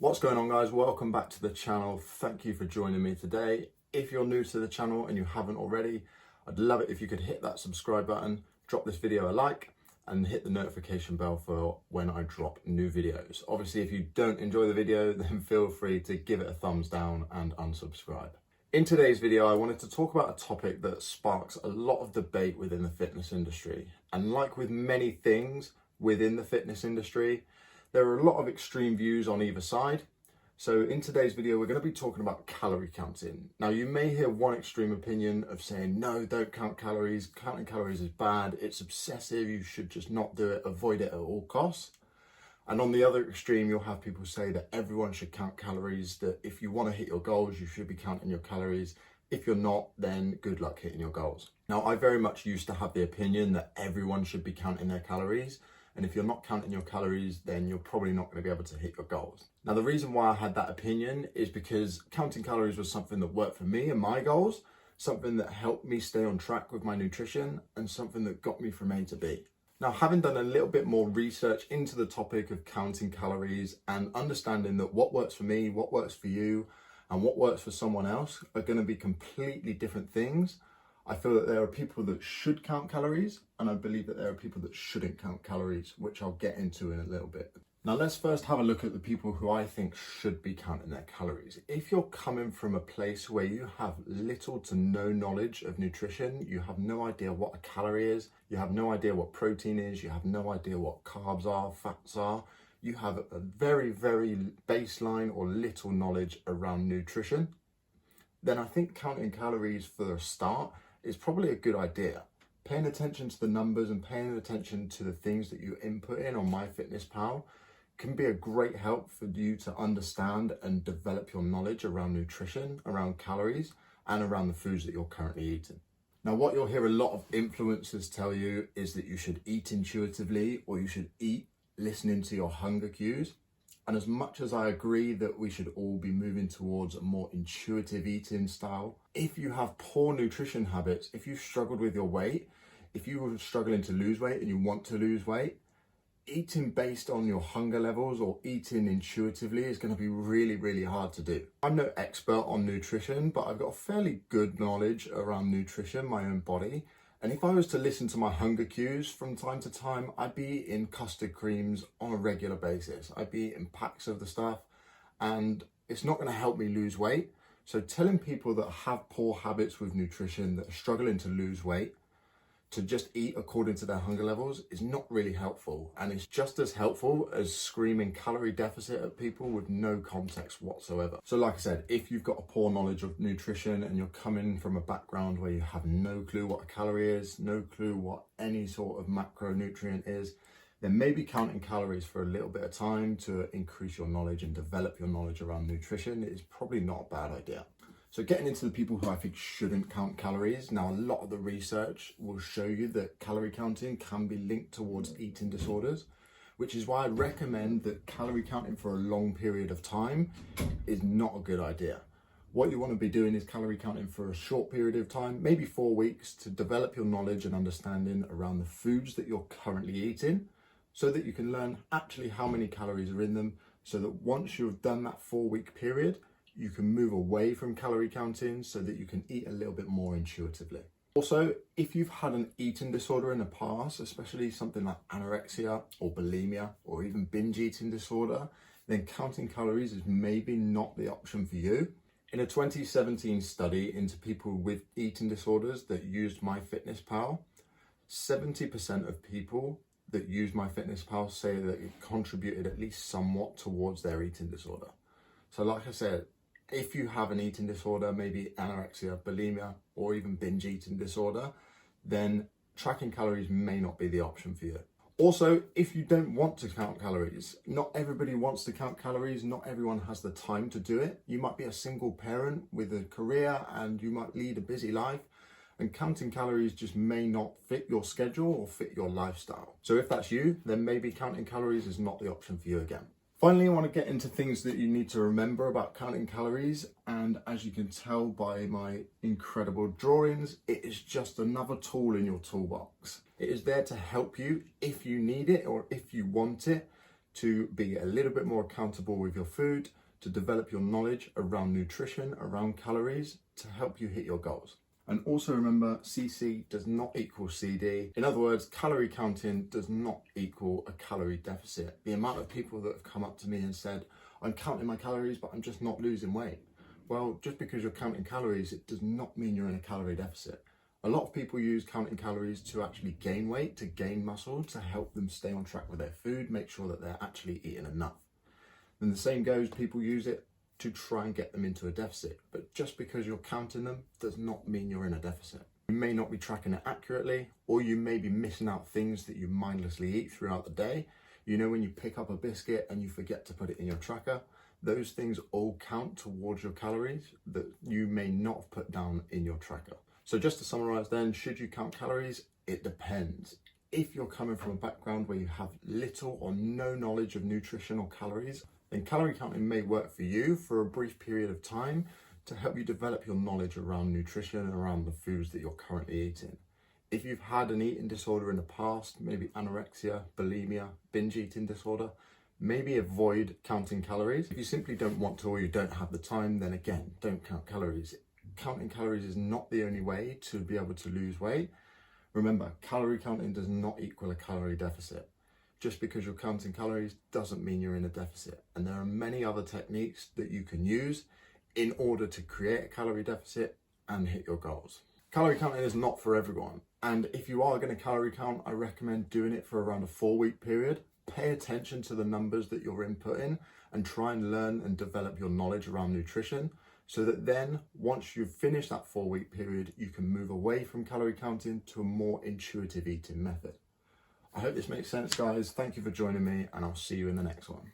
What's going on, guys? Welcome back to the channel. Thank you for joining me today. If you're new to the channel and you haven't already, I'd love it if you could hit that subscribe button, drop this video a like, and hit the notification bell for when I drop new videos. Obviously, if you don't enjoy the video, then feel free to give it a thumbs down and unsubscribe. In today's video, I wanted to talk about a topic that sparks a lot of debate within the fitness industry. And like with many things within the fitness industry, there are a lot of extreme views on either side. So in today's video, we're going to be talking about calorie counting. Now, you may hear one extreme opinion of saying, no, don't count calories. Counting calories is bad. It's obsessive. You should just not do it. Avoid it at all costs. And on the other extreme, you'll have people say that everyone should count calories, that if you want to hit your goals, you should be counting your calories. If you're not, then good luck hitting your goals. Now, I very much used to have the opinion that everyone should be counting their calories. And if you're not counting your calories, then you're probably not going to be able to hit your goals. Now, the reason why I had that opinion is because counting calories was something that worked for me and my goals, something that helped me stay on track with my nutrition, and something that got me from A to B. Now, having done a little bit more research into the topic of counting calories and understanding that what works for me, what works for you, and what works for someone else are going to be completely different things, I feel that there are people that should count calories, and I believe that there are people that shouldn't count calories, which I'll get into in a little bit. Now, let's first have a look at the people who I think should be counting their calories. If you're coming from a place where you have little to no knowledge of nutrition, you have no idea what a calorie is, you have no idea what protein is, you have no idea what carbs are, fats are, you have a very, very baseline or little knowledge around nutrition, then I think counting calories for a start is probably a good idea. Paying attention to the numbers and paying attention to the things that you input in on MyFitnessPal can be a great help for you to understand and develop your knowledge around nutrition, around calories, and around the foods that you're currently eating. Now, what you'll hear a lot of influencers tell you is that you should eat intuitively, or you should eat listening to your hunger cues. And as much as I agree that we should all be moving towards a more intuitive eating style, if you have poor nutrition habits, if you've struggled with your weight, if you are struggling to lose weight and you want to lose weight, eating based on your hunger levels or eating intuitively is going to be really, really hard to do. I'm no expert on nutrition, but I've got a fairly good knowledge around nutrition, my own body. And if I was to listen to my hunger cues from time to time, I'd be eating custard creams on a regular basis. I'd be eating packs of the stuff, and it's not going to help me lose weight. So telling people that have poor habits with nutrition, that are struggling to lose weight, to just eat according to their hunger levels is not really helpful. And it's just as helpful as screaming calorie deficit at people with no context whatsoever. So like I said, if you've got a poor knowledge of nutrition and you're coming from a background where you have no clue what a calorie is, no clue what any sort of macronutrient is, then maybe counting calories for a little bit of time to increase your knowledge and develop your knowledge around nutrition is probably not a bad idea. So getting into the people who I think shouldn't count calories. Now, a lot of the research will show you that calorie counting can be linked towards eating disorders, which is why I recommend that calorie counting for a long period of time is not a good idea. What you want to be doing is calorie counting for a short period of time, maybe 4 weeks, to develop your knowledge and understanding around the foods that you're currently eating, so that you can learn actually how many calories are in them, so that once you've done that 4-week period, you can move away from calorie counting so that you can eat a little bit more intuitively. Also, if you've had an eating disorder in the past, especially something like anorexia or bulimia or even binge eating disorder, then counting calories is maybe not the option for you. In a 2017 study into people with eating disorders that used MyFitnessPal, 70% of people that used MyFitnessPal say that it contributed at least somewhat towards their eating disorder. So like I said, if you have an eating disorder, maybe anorexia, bulimia, or even binge eating disorder, then tracking calories may not be the option for you. Also, if you don't want to count calories, not everybody wants to count calories, not everyone has the time to do it. You might be a single parent with a career and you might lead a busy life, and counting calories just may not fit your schedule or fit your lifestyle. So if that's you, then maybe counting calories is not the option for you again. Finally, I want to get into things that you need to remember about counting calories. And as you can tell by my incredible drawings, it is just another tool in your toolbox. It is there to help you if you need it or if you want it to be a little bit more accountable with your food, to develop your knowledge around nutrition, around calories, to help you hit your goals. And also remember, CC does not equal CD. In other words, calorie counting does not equal a calorie deficit. The amount of people that have come up to me and said, I'm counting my calories, but I'm just not losing weight. Well, just because you're counting calories, it does not mean you're in a calorie deficit. A lot of people use counting calories to actually gain weight, to gain muscle, to help them stay on track with their food, make sure that they're actually eating enough. And the same goes, people use it to try and get them into a deficit. But just because you're counting them does not mean you're in a deficit. You may not be tracking it accurately, or you may be missing out things that you mindlessly eat throughout the day. You know, when you pick up a biscuit and you forget to put it in your tracker, those things all count towards your calories that you may not have put down in your tracker. So just to summarize then, should you count calories? It depends. If you're coming from a background where you have little or no knowledge of nutrition or calories, then calorie counting may work for you for a brief period of time to help you develop your knowledge around nutrition and around the foods that you're currently eating. If you've had an eating disorder in the past, maybe anorexia, bulimia, binge eating disorder, maybe avoid counting calories. If you simply don't want to or you don't have the time, then again, don't count calories. Counting calories is not the only way to be able to lose weight. Remember, calorie counting does not equal a calorie deficit. Just because you're counting calories doesn't mean you're in a deficit. And there are many other techniques that you can use in order to create a calorie deficit and hit your goals. Calorie counting is not for everyone. And if you are going to calorie count, I recommend doing it for around a 4-week period. Pay attention to the numbers that you're inputting and try and learn and develop your knowledge around nutrition, so that then once you've finished that 4-week period, you can move away from calorie counting to a more intuitive eating method. I hope this makes sense, guys. Thank you for joining me, and I'll see you in the next one.